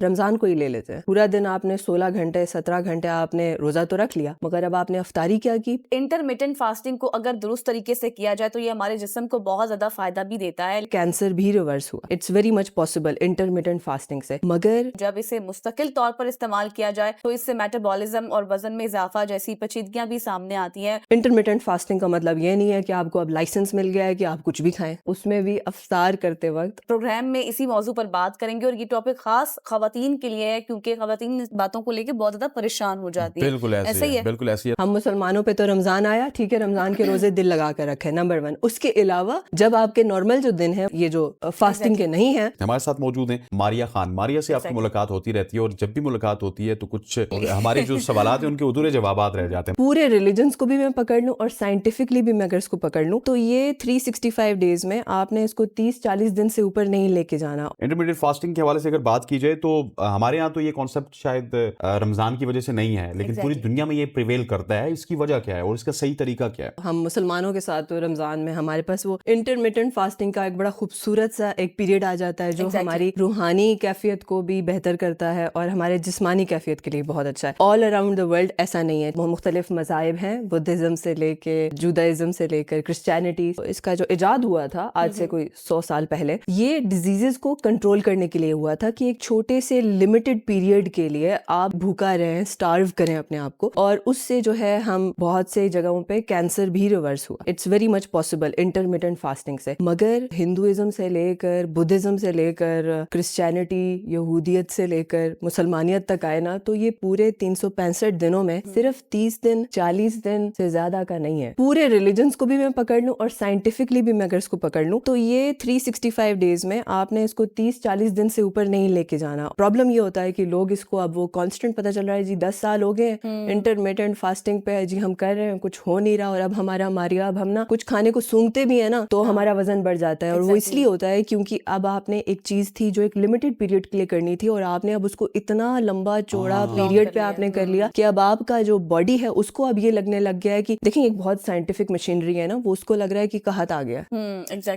رمضان کو ہی لے لیتے ہیں. پورا دن آپ نے 16 گھنٹے 17 گھنٹے آپ نے روزہ تو رکھ لیا, مگر اب آپ نے افطاری کیا کی. انٹرمیٹنٹ فاسٹنگ کو اگر درست طریقے سے کیا جائے تو یہ ہمارے جسم کو بہت زیادہ فائدہ بھی دیتا ہے. کینسر بھی ریورس ہوا. It's very much possible intermittent fasting سے, مگر جب اسے مستقل طور پر استعمال کیا جائے تو اس سے میٹابولزم اور وزن میں اضافہ جیسی پیچیدگیاں بھی سامنے آتی ہیں. انٹرمیٹنٹ فاسٹنگ کا مطلب یہ نہیں ہے کہ آپ کو اب لائسنس مل گیا ہے کہ آپ کچھ بھی کھائیں. اس میں بھی افطار کرتے وقت پروگرام میں اسی موضوع پر بات کریں گے, اور یہ ٹاپک خاص خواتین کے لیے ہے کیونکہ خواتین اس باتوں کو لے کے بہت زیادہ پریشان ہو جاتی ہیں. بالکل ایسے ہی ہے. بالکل ایسی ہے. ہم مسلمانوں پہ تو رمضان آیا, ٹھیک ہے, رمضان کے روزے دل لگا کر رکھے نمبر 1. اس کے علاوہ جب آپ کے نارمل جو دن ہیں یہ جو فاسٹنگ کے نہیں ہیں. ہمارے ساتھ موجود ہیں ماریا خان. ماریا سے آپ کی ملاقات ہوتی رہتی ہے, اور جب بھی ملاقات ہوتی ہے تو کچھ ہمارے جو سوالات ہیں ان کے ادھورے جوابات رہ جاتے ہیں. پورے ریلیجنس کو بھی میں پکڑ لوں اور سائنٹیفکلی بھی میں اگر اس کو پکڑ لوں تو یہ 365 ڈیز میں آپ نے اس کو 30-40 دن سے اوپر نہیں لے کے جانا. انٹرمیڈیٹ فاسٹنگ کے حوالے سے اگر بات کی جائے تو ہمارے یہاں تو یہ کانسیپٹ شاید رمضان کی وجہ سے نہیں ہے, لیکن پوری دنیا میں یہ پریویل کرتا ہے. اس کی وجہ کیا ہے اور اس کا صحیح طریقہ کیا ہے؟ ہم مسلمانوں کے ساتھ تو رمضان میں ہمارے پاس وہ انٹرمیٹنٹ فاسٹنگ کا ایک بڑا خوبصورت سا ایک پیریڈ آ جاتا ہے جو ہماری روحانی کیفیت کو بھی بہتر کرتا ہے اور ہمارے جسمانی کیفیت کے لیے بہت اچھا ہے. آل اراؤنڈ دا ورلڈ ایسا نہیں ہے. مختلف مذاہب ہیں, بدھزم سے لے کے جوڈائزم سے لے کر کرسچینٹی. اس کا جو ایجاد ہوا تھا آج سے کوئی 100 سال پہلے, یہ ڈیزیزز کو کنٹرول کرنے کے لیے ہوا تھا کہ ایک چھوٹے سے لمیٹڈ پیریڈ کے لیے آپ بھوکا رہیں, سٹارو کریں اپنے آپ کو, اور اس سے جو ہے ہم بہت سے جگہوں پہ کینسر بھی ریورس ہوا. It's very much possible intermittent fasting سے. مگر ہندوازم سے لے کر بدھزم سے لے کر کرسچینٹی, یہودیت سے لے کر مسلمانیت تک آئے نا, تو یہ پورے 365 دنوں میں صرف 30 دن 40 دن سے زیادہ کا نہیں ہے. پورے ریلیجنس کو بھی میں پکڑ لوں اور سائنٹیفکلی بھی میں اگر اس کو پکڑ لوں تو یہ 365 ڈیز میں آپ نے اس کو 30-40 دن سے اوپر نہیں لے کے جانا. پرابلم یہ ہوتا ہے کہ لوگ اس کو اب وہ کانسٹنٹ پتہ چل رہا ہے جی 10 سال ہو گئے انٹرمیٹنٹ فاسٹنگ پہ, جی ہم کر رہے ہیں کچھ ہو نہیں رہا, اور اب ماریا اب ہم نا کچھ کھانے کو سونگتے بھی ہیں نا تو ہمارا وزن بڑھ جاتا ہے. اور وہ اس لیے ہوتا ہے کیونکہ اب آپ نے ایک چیز تھی جو ایک لمیٹڈ پیریڈ کے لیے کرنی تھی, اور آپ نے اب اس کو اتنا لمبا چوڑا پیریڈ پہ آپ نے کر لیا کہ اب آپ کا جو باڈی ہے اس کو اب یہ لگنے لگ گیا ہے کہ دیکھیں ایک بہت سائنٹیفک مشینری ہے نا, وہ اس کو لگ رہا ہے کہ قحط آ گیا,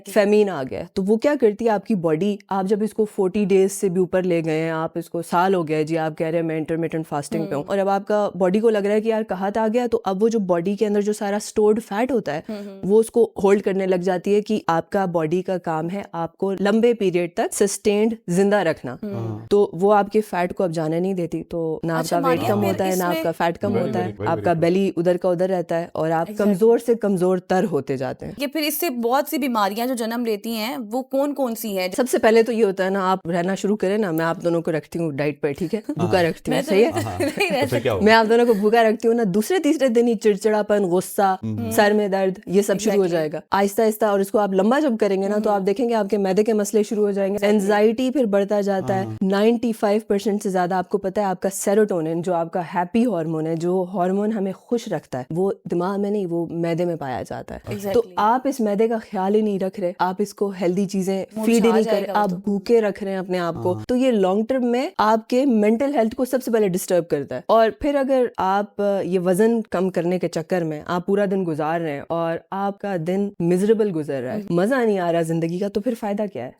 فیمین آ گیا. تو وہ کیا کرتی ہے آپ کی باڈی, آپ جب اس کو 40 ڈیز سے بھی اوپر لے گئے ہیں, آپ اس کو سال ہو گیا جی آپ کہہ رہے ہیں میں انٹرمیٹنٹ فاسٹنگ پہ ہوں, اور اب آپ کا باڈی کو لگ رہا ہے کہ یار قحط آ گیا, تو اب وہ جو باڈی کے اندر جو سارا اسٹورڈ فیٹ ہوتا ہے وہ اس کو ہولڈ کرنے لگ جاتی ہے کہ آپ کا باڈی کا کام ہے آپ کو لمبے پیریڈ تک سسٹینڈ زندہ رکھنا. تو وہ آپ کے فیٹ کو اب جانے نہیں دیتی, تو نہ آپ کا ویٹ کم ہوتا ہے نہ آپ کا فیٹ کم ہوتا ہے, آپ کا بیلی ادھر کا ادھر رہتا ہے اور آپ کمزور سے کمزور تر ہوتے جاتے ہیں. کہ پھر اس سے بہت سی بیماریاں جو جنم لیتی ہیں وہ کون کون سی ہیں؟ سب سے پہلے تو یہ ہوتا ہے نا, آپ رہنا شروع کریں نا, میں آپ دونوں کو رکھتی ہوں ڈائٹ پہ, ٹھیک ہے, بھوکا رکھتی ہوں, صحیح ہے, میں آپ دونوں کو بھوکا رکھتی ہوں نا, دوسرے تیسرے دن ہی چڑچڑاپن, غصہ, سر میں درد, یہ سب شروع ہو جائے گا آہستہ آہستہ. اور اس کو آپ لمبا جب کریں گے نا تو آپ دیکھیں گے آپ کے معدے کے مسئلے شروع ہو جائیں گے, اینزائٹی پھر بڑھتا جاتا ہے. 95% سے زیادہ آپ کو پتا ہے آپ کا سیروٹونن جو آپ کا ہیپی ہارمون ہے, جو ہارمون ہمیں خوش رکھتا ہے, وہ دماغ میں نہیں وہ معدے میں پایا جاتا ہے. تو آپ اس معدے کا خیال ہی نہیں رکھ رہے, آپ اس کو ہیلدی چیزیں فیڈ ہی نہیں کر رہے, آپ بھوکے رکھ رہے ہیں اپنے آپ کو, تو یہ لانگ ٹرم میں آپ کے مینٹل ہیلتھ کو سب سے پہلے ڈسٹرب کرتا ہے. اور پھر اگر آپ یہ وزن کم کرنے کے چکر میں آپ پورا دن گزار رہے ہیں اور آپ کا دن میزریبل گزر رہا ہے, مزہ نہیں آ رہا زندگی کا, تو پھر فائدہ کیا ہے؟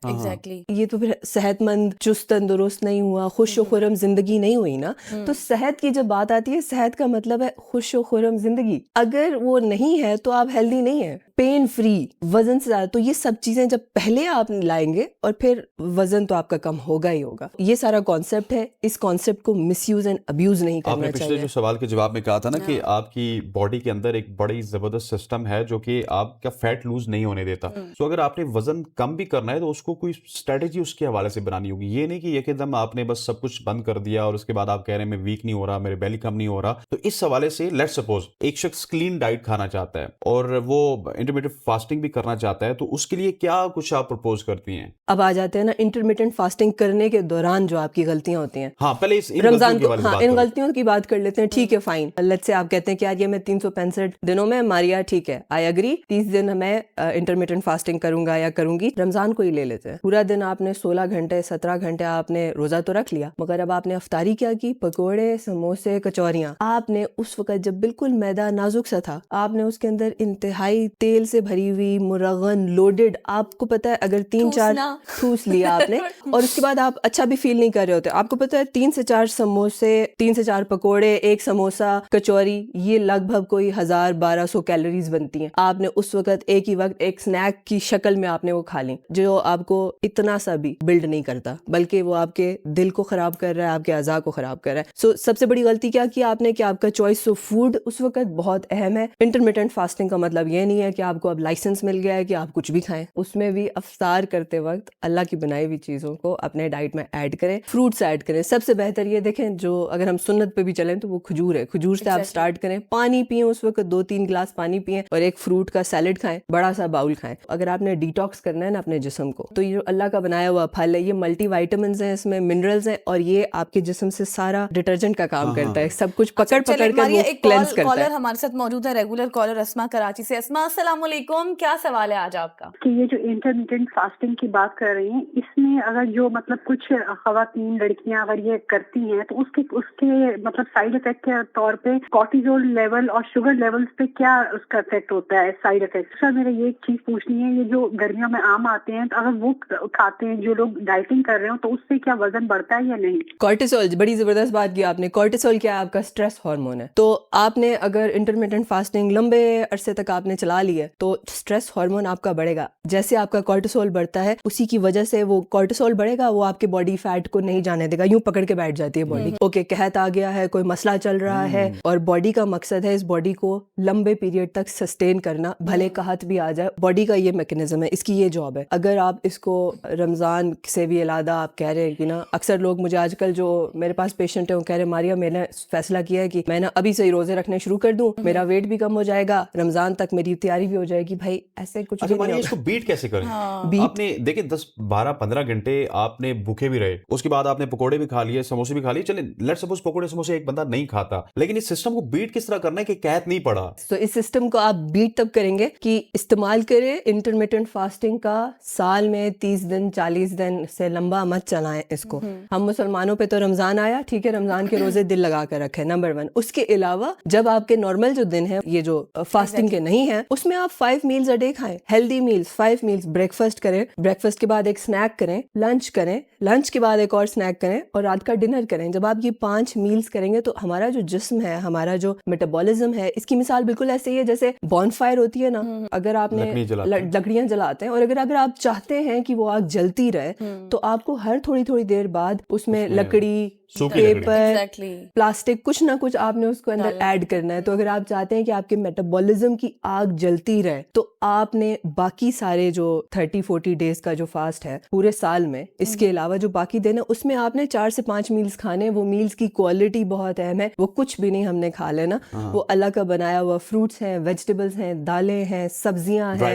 یہ تو پھر صحت مند چست تندرست نہیں ہوا, خوش و خرم زندگی نہیں ہوئی نا. تو صحت کی جب بات آتی ہے, صحت کا مطلب ہے خوش و خرم زندگی. اگر وہ نہیں ہے تو آپ ہیلدی نہیں ہیں, پین فری, وزن سے زیادہ. تو یہ سب چیزیں جب پہلے آپ لائیں گے اور پھر وزن تو آپ کا کم ہوگا ہی ہوگا. یہ سارا کانسیپٹ ہے, اس کانسیپٹ کو مس یوز اینڈ ابیوز نہیں کرنا چاہیے. آپ نے پچھلے جو سوال کے جواب میں کہا تھا نا کہ آپ کی باڈی کے اندر ایک بڑی زبردست سسٹم ہے جو کہ آپ کا فیٹ لوز نہیں ہونے دیتا. سو اگر آپ نے وزن کم بھی کرنا ہے تو اس کو کوئی اسٹریٹجی اس کے حوالے سے بنانی ہوگی. یہ نہیں کہ ایک دم آپ نے بس سب کچھ بند کر دیا اور اس کے بعد آپ کہہ رہے ہیں میں ویک نہیں ہو رہا, میرے بیلی کم نہیں ہو رہا. تو اس حوالے سے لیٹ سپوز ایک شخص کلین ڈائٹ کھانا چاہتا ہے اور وہ انٹرمیٹنٹ فاسٹنگ بھی کرنا چاہتا ہے, تو اس کے لیے کیا کچھ آپ پرپوز کرتی ہیں؟ اب آ جاتے ہیں نا انٹرمیٹنٹ فاسٹنگ کرنے کے دوران جو آپ کی غلطیاں ہوتی ہیں. ہاں پہلے رمضان کو ان غلطیوں کی بات کر لیتے ہیں, ٹھیک ہے فائن. لیٹس سے آپ کہتے ہیں کہ یار یہ میں 365 دنوں میں ماریا, ٹھیک ہے آئی اگری 30 دن میں انٹرمیٹنٹ فاسٹنگ کروں گا یا کروں گی. رمضان کو ہی لے لیتے ہیں, پورا دن آپ نے 16 گھنٹے 17 گھنٹے آپ نے روزہ تو رکھ لیا, مگر اب آپ نے افطاری کیا کی, پکوڑے سموسے کچوریاں. آپ نے اس وقت جب بالکل میدا نازک سا تھا, آپ نے اس کے اندر انتہائی تیز तेल से भरी हुई मुरगन लोडेड, आपको पता है अगर 3-4 ठूस लिया आपने और उसके बाद आप अच्छा भी फील नहीं कर रहे होते, आपको पता है 3 से 4 समोसे, 3 से 4 पकोड़े, एक समोसा, कचौरी, ये लगभग कोई 1000-1200 कैलोरीज बनती हैं। आपने उस वक्त एक ही वक्त एक स्नैक की शक्ल में आपने वो खा ली, जो आपको इतना सा भी बिल्ड नहीं करता, बल्कि वो आपके दिल को खराब कर रहा है, आपके अज़ा को खराब कर रहा है। सो सबसे बड़ी गलती क्या की आपने कि आपका चॉइस ऑफ फूड उस वक्त बहुत अहम है। इंटरमिटेंट फास्टिंग का मतलब ये नहीं है कि आपको अब लाइसेंस मिल गया है कि आप कुछ भी खाएं, उसमें भी अफ्तार करते वक्त अल्लाह की बनाई हुई चीज़ों को अपने डाइट में ऐड करें, फ्रूट्स ऐड करें। सबसे बेहतर ये देखें, जो अगर हम सुन्नत पे भी चलें तो वो खजूर है, खजूर से आप स्टार्ट करें, पानी पिएं उस वक्त 2-3 गिलास पानी पिएं और एक फ्रूट का सैलेड खाएं, बड़ा सा बाउल खाएं। अगर आपने डिटॉक्स करना है ना अपने जिस्म को, तो ये अल्लाह का बनाया हुआ फल है, ये मल्टी वाइटामिन्स हैं, इसमें मिनरल्स हैं और ये आपके जिस्म से सारा डिटर्जेंट का काम करता है, सब कुछ पकड़ कर वो क्लेंस करता है। कॉलर हमारे साथ मौजूद है, रेगुलर कॉलर अस्मा कराची से। अस्मा, अस्सलाम वालेकुम, क्या सवाल है आज आपका? कि ये जो इंटरमिटेंट फास्टिंग की बात कर रही हैं, इसमें अगर जो मतलब कुछ खवातीन लड़कियां अगर ये करती हैं तो उसके मतलब साइड इफेक्ट के तौर पे कॉर्टिजोल लेवल और शुगर लेवल्स पे क्या उसका इफेक्ट होता है, साइड इफेक्ट? सर मेरा ये एक चीज पूछनी है, ये जो गर्मियों में आम आते हैं तो अगर वो खाते हैं जो लोग डाइटिंग कर रहे हो तो उससे क्या वजन बढ़ता है या नहीं? कॉर्टिसोल, बड़ी जबरदस्त बात की आपने। कॉर्टिसोल क्या है? आपका स्ट्रेस हार्मोन है। तो आपने अगर इंटरमिटेंट फास्टिंग लंबे अरसे तक आपने चला ली है तो स्ट्रेस हार्मोन आपका बढ़ेगा। जैसे आपका कॉर्टिसोल बढ़ता है उसी की वजह से वो कॉर्टिसोल बढ़ेगा, वो आपके बॉडी फैट को नहीं जाने देगा, यूं पकड़ के बैठ जाती है बॉडी। ओके, कहत आ गया है, कोई मसला चल रहा है और बॉडी का मकसद है इस बॉडी को लंबे पीरियड तक सस्टेन करना, भले कहत भी आ जाए, बॉडी का ये मैकेनिज्म है, इसकी ये जॉब है। अगर आप इसको रमजान से भी अलादा आप कह रहे हैं कि ना, अक्सर लोग मुझे आजकल जो मेरे पास पेशेंट है वो कह रहे हैं मारिया मैंने फैसला किया है कि मैं ना अभी से ही रोजे रखने शुरू कर दूं, मेरा वेट भी कम हो जाएगा, रमजान तक मेरी तैयारी भी हो जाएगी। भाई ऐसे कुछ भी नहीं। इसको बीट कैसे करें? आपने देखिए 10-12-15 घंटे आपने भूखे भी रहे, उसके बाद आपने पकोड़े भी खा लिए, समोसे भी खा लिए, चले लेट्स सपोज पकोड़े समोसे एक बंदा नहीं खाता, लेकिन इस सिस्टम को बीट किस तरह करना है कि कहत नहीं पड़ा? तो इस सिस्टम को आप बीट तब करेंगे कि इस्तेमाल करें इंटरमिटेंट फास्टिंग का, साल में 30 दिन 40 दिन से लंबा मत चलाएं इसको। हम मुसलमानों पे तो रमजान आया, ठीक है, रमजान के रोजे दिल लगा कर रखे, नंबर 1। उसके अलावा जब आपके नॉर्मल जो दिन है, ये जो फास्टिंग के नहीं है, उसमें आप 5 मील्स अ डे खाएं, हेल्दी मील्स, 5 मील्स। ब्रेकफास्ट करें, ब्रेकफास्ट के बाद एक स्नैक करें, लंच करें, लंच के बाद एक और स्नैक करें और रात का डिनर करें। जब आप ये 5 मील्स करेंगे तो हमारा जो जिस्म है, हमारा जो मेटाबॉलिज्म है, इसकी मिसाल बिल्कुल ऐसे ही है जैसे बॉनफायर होती है ना, अगर आपने लकड़ियां जलाते हैं और अगर आप चाहते हैं कि वो आग जलती रहे तो आपको हर थोड़ी थोड़ी देर बाद उसमें लकड़ी, पेपर, प्लास्टिक, कुछ ना कुछ आपने उसको अंदर ऐड करना है। तो अगर आप चाहते हैं कि आपके मेटाबॉलिज्म की आग जलती रहे तो आपने बाकी सारे जो 30-40 डेज का जो फास्ट है पूरे साल में, इसके अलावा जो बाकी दिन है उसमें आपने 4 से 5 मील्स खाने। वो मील्स की क्वालिटी बहुत अहम है, वो कुछ भी नहीं हमने खा लेना, वो अल्लाह का बनाया हुआ फ्रूट्स हैं, वेजिटेबल्स हैं, दालें हैं, सब्जियां हैं,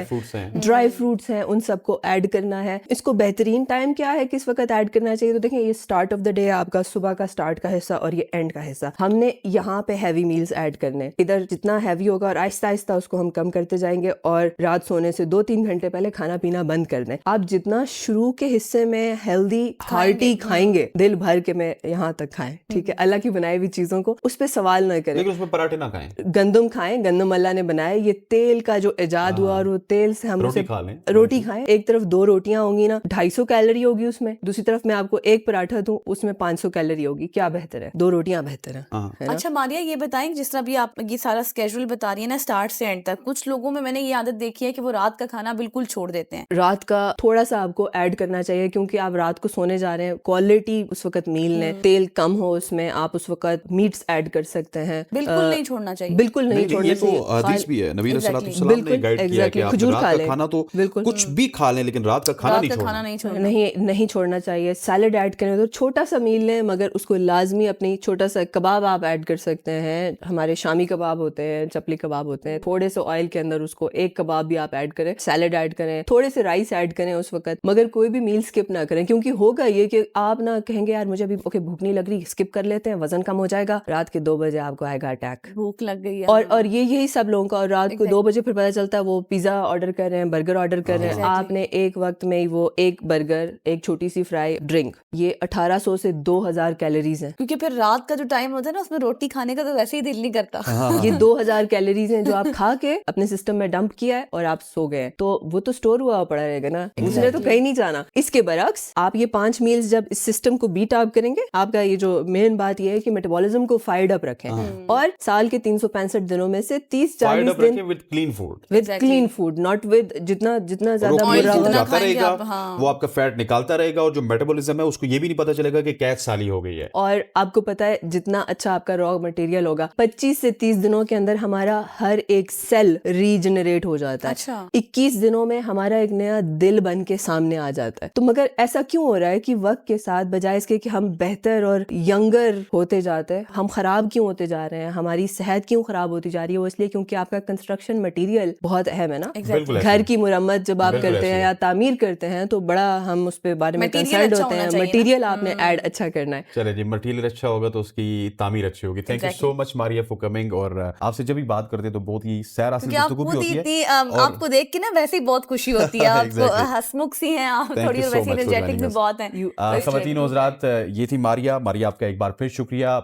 ड्राई फ्रूट्स हैं, उन सबको ऐड करना है। इसको बेहतरीन टाइम क्या है, किस वक्त ऐड करना चाहिए? तो देखें, ये स्टार्ट ऑफ द डे आपका सुबह का स्टार्ट का हिस्सा और ये एंड का हिस्सा, हमने यहाँ पे हैवी मील्स ऐड करने। इधर जितना हैवी होगा और आहिस्ता आहिस्ता उसको हम कम करते जाएंगे और रात सोने से 2-3 घंटे पहले खाना पीना बंद कर दें। आप जितना शुरू के हिस्से में हेल्दी हार्टी खाएंगे, दिल भर के मैं यहाँ तक खाएं, ठीक है, अल्लाह की बनाई हुई चीजों को उस पर सवाल न करें। लेकिन उसमें पराठे ना खाएं, गंदम खाएं, गंदम अल्लाह ने बनाया, ये तेल का जो इजाद हुआ और वो तेल से हम रोटी खाएं। एक तरफ 2 रोटियां होंगी ना, 250 कैलोरी होगी उसमें, दूसरी तरफ मैं आपको एक पराठा दूं उसमें 500 कैलोरी होगी। क्या बेहतर है? 2 रोटियां बेहतर है। अच्छा मारिया, ये बताएं, जिस तरह भी आप ये सारा स्केड्यूल बता रही है ना स्टार्ट से एंड तक, कुछ लोगों में मैंने ये आदत देखी है कि वो रात का खाना बिल्कुल छोड़ देते हैं। रात का थोड़ा सा आपको ऐड करना चाहिए, क्योंकि आप रात को सोने जा रहे हैं, क्वालिटी उस वक्त मील लें, तेल कम हो उसमें, आप उस वक्त मीट्स ऐड कर सकते हैं। बिल्कुल नहीं छोड़ना चाहिए, बिल्कुल नहीं छोड़ना चाहिए। ये तो हदीस भी है, नबी सल्लल्लाहु अलैहि वसल्लम ने गाइड किया है कि आप रात का खाना तो कुछ भी खा लें लेकिन रात का खाना नहीं छोड़ना चाहिए। सैलेड ऐड करें तो छोटा सा मील लें, मगर उसको लाजमी अपनी छोटा सा कबाब आप ऐड कर सकते हैं। हमारे शामी कबाब होते हैं, चपली कबाब होते हैं, थोड़े से ऑयल के अंदर उसको एक कबाब भी आप ऐड करें, सैलेड ऐड करें, थोड़े से राइस ऐड करें उस वक्त, मगर कोई भी मील स्किप ना करें। क्योंकि होगा ये कि आप ना कहेंगे यार मुझे अभी भूख नहीं लग रही, स्किप कर लेते हैं, वजन कम हो जाएगा, रात के 2 बजे आपको आएगा अटैक, भूख लग गई है। और यही सब लोगों का, और रात को 2 बजे फिर पता चलता है वो पिज्जा ऑर्डर कर रहे हैं, बर्गर ऑर्डर कर रहे हैं। आपने एक वक्त में ही वो एक बर्गर, एक छोटी सी फ्राई, ड्रिंक, ये 1800 से 2000 कैलोरीज हैं। क्योंकि फिर रात का जो टाइम होता है ना उसमें रोटी खाने का तो वैसे ही दिल नहीं करता। ये 2000 कैलोरीज हैं जो आप खा के अपने सिस्टम सिस्टम में डंप किया है और आप सो गए, तो वो तो स्टोर हुआ पड़ा रहेगा ना, उसने तो कहीं नहीं जाना। इसके बरक्स आप ये 5 मील्स जब इस सिस्टम को बीट अप करेंगे, आपका ये जो मेन बात ये है कि मेटाबॉलिज्म को फायर्ड अप रखें, और साल के 365 दिनों में से 30-40 दिन with clean food, with clean food, not with जितना ज्यादा वो बुरा जितना होगा। जाता खाएंगे रहेगा, आप, हाँ। वो आपका फैट निकालता रहेगा, और जो मेटाबॉलिज्म है उसको ये भी नहीं पता चलेगा कि कैच साली हो गई है। और आपको पता है जितना अच्छा आपका रॉ मटेरियल होगा, 25 से 30 दिनों के अंदर हमारा हर एक सेल रीजनरेट हो जाता है। अच्छा। 21 दिनों में हमारा एक नया दिल बन के सामने आ जाता है। तो मगर ऐसा क्यों हो रहा है कि वक्त के साथ बजाय इसके कि हम बेहतर और यंगर होते जाते हैं, हम खराब क्यों होते जा रहे हैं, हमारी सेहत क्यों खराब होती जा रही है? वो इसलिए क्योंकि आपका कंस्ट्रक्शन मटेरियल बहुत अहम है ना। बिल्कुल ऐसे घर ही। की मुरम्मत जब आप बिल्कुल करते ऐसे हैं ही। या तामीर करते हैं तो बड़ा हम उस पे बारे में Material कंसर्न अच्छा होते होना हैं, चाहिए ना। मटेरियल आपने ऐड अच्छा करना है। चले जी, मटेरियल अच्छा होगा तो उसकी तामीर अच्छी होगी। Thank you Exactly. So much Maria for coming. और आपसे जब भी बात करते हैं तो बहुत ही सैर हासिल क्योंकि आप गुफ्तगू भी खुद होती है। इतनी और आपको देख के ना वैसे ही बहुत खुशी होती है, आप Exactly. हंसमुख सी हैं आप, Thank थोड़ी you और so वैसे much for एनर्जेटिक joining भी us. बहुत हैं। You- खवातीन और हज़रात, ये थी मारिया। मारिया, आपका एक बार फिर शुक्रिया।